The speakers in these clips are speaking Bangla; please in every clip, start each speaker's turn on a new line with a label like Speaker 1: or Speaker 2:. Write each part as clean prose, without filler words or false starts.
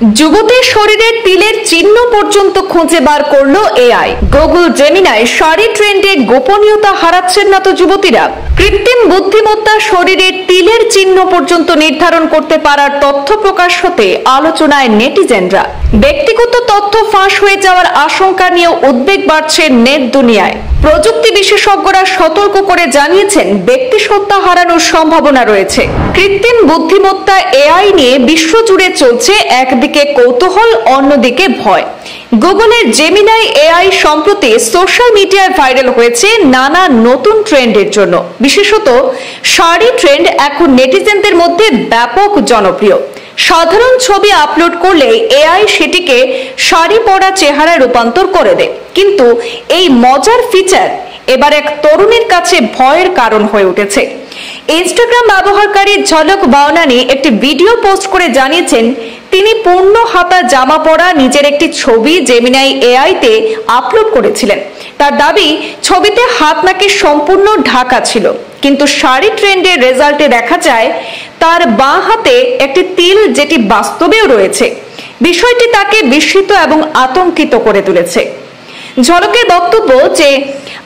Speaker 1: যুবতীর শরীরের তিলের চিহ্ন পর্যন্ত খুঁজে বার করলো এআই। গুগল জেমিনাই শাড়ি ট্রেন্ডে গোপনীয়তা হারাচ্ছেন না তো যুবতীরা। কৃত্রিম বুদ্ধিমত্তা শরীরের তিলের চিহ্ন পর্যন্ত নির্ধারণ করতে পারার তথ্য প্রকাশ হতে আলোচনায় নেটিজেনরা। ব্যক্তিগত তথ্য ফাঁস হয়ে যাওয়ার আশঙ্কা নিয়ে উদ্বেগ বাড়ছে নেট দুনিয়ায়। প্রযুক্তি বিশেষজ্ঞরা সতর্ক করে জানিয়েছেন ব্যক্তিসত্তা হারানোর সম্ভাবনা রয়েছে। কৃত্রিম বুদ্ধিমত্তা এআই নিয়ে বিশ্বজুড়ে চলছে একদিকে কৌতূহল, অন্যদিকে ভয়। গুগলের জেমিনাই এআই সম্প্রতি সোশ্যাল মিডিয়ায় ভাইরাল হয়েছে নানা নতুন ট্রেন্ডের জন্য। বিশেষত শাড়ি ট্রেন্ড এখন নেটিজেনদের মধ্যে ব্যাপক জনপ্রিয়। সাধারণ ছবি আপলোড করলে এআই সেটিকে শাড়ি পরা চেহারায় রূপান্তর করে দেয়। কিন্তু এই মজার ফিচার এবার এক তরুণীর কাছে ভয়ের কারণ হয়ে উঠেছে। ইনস্টাগ্রাম ব্যবহারকারী ঝলক বাওনানি একটি ভিডিও পোস্ট করে জানিয়েছেন তিনি পূর্ণ হাতা জামা পরা নিজের একটি ছবি জেমিনাই এআইতে আপলোড করেছিলেন। তার দাবি, ছবিতে হাত নাকি সম্পূর্ণ ঢাকা ছিল, কিন্তু শাড়ি ট্রেন্ডের রেজাল্টে দেখা যায় তার বাঁ হাতে একটি তিল, যেটি বাস্তবেও রয়েছে। বিষয়টি তাকে বিস্মিত এবং আতঙ্কিত করে তুলেছে। ঝলকের বক্তব্য যে,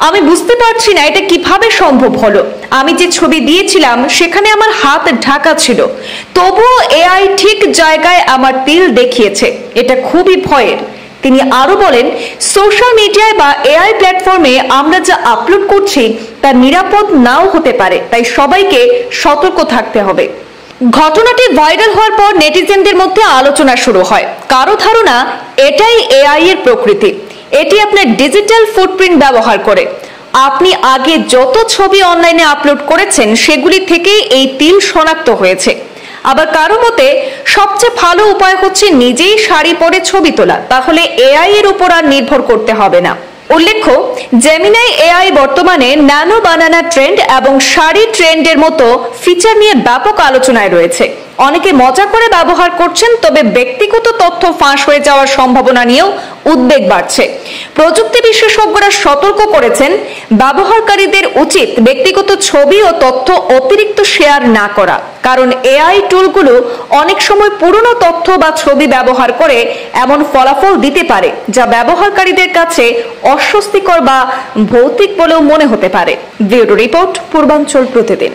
Speaker 1: আমি বুঝতে পারছি না এটা কিভাবে সম্ভব হলো। আমি যে ছবি দিয়েছিলাম সেখানে আমার হাত ঢাকা ছিল, তবুও এআই ঠিক জায়গায় আমার তিল দেখিয়েছে। এটা খুবই ভয়ের। তিনি আরো বলেন, সোশ্যাল মিডিয়ায় বা এআই প্ল্যাটফর্মে আমরা যা আপলোড করছি তা নিরাপদ নাও হতে পারে, তাই সবাইকে সতর্ক থাকতে হবে। ঘটনাটি ভাইরাল হওয়ার পর নেটিজেনদের মধ্যে আলোচনা শুরু হয়। কারো ধারণা এটাই এআই এর প্রকৃতি। এটি আপনার ডিজিটাল ফুটপ্রিন্ট ব্যবহার করে। আপনি আগে যত ছবি অনলাইনে আপলোড করেছেন সেগুলি থেকেই এই তিল শনাক্ত হয়েছে। আবার কারো মতে সবচেয়ে ভালো উপায় হচ্ছে নিজেই শাড়ি পরে ছবি তোলা, তাহলে এআই এর উপর আর নির্ভর করতে হবে না। উল্লেখ্য, জেমিনাই এআই বর্তমানে ন্যানো বানানা ট্রেন্ড এবং শাড়ি ট্রেন্ডের মতো ফিচার নিয়ে ব্যাপক আলোচনায় রয়েছে। অনেকে মজা করে ব্যবহার করছেন, তবে ব্যক্তিগত তথ্য ফাঁস হয়ে যাওয়ার সম্ভাবনা নিয়েও উদ্বেগ বাড়ছে। প্রযুক্তি বিশেষজ্ঞরা সতর্ক করেছেন ব্যবহারকারীদের উচিত ব্যক্তিগত ছবি ও তথ্য অতিরিক্ত শেয়ার না করা, কারণ এআই টুলগুলো অনেক সময় পুরনো তথ্য বা ছবি ব্যবহার করে এমন ফলাফল দিতে পারে যা ব্যবহারকারীদের কাছে অস্বস্তিকর বা ভৌতিক বলেও মনে হতে পারে। ব্যুরো রিপোর্ট, পূর্বাঞ্চল প্রতিদিন।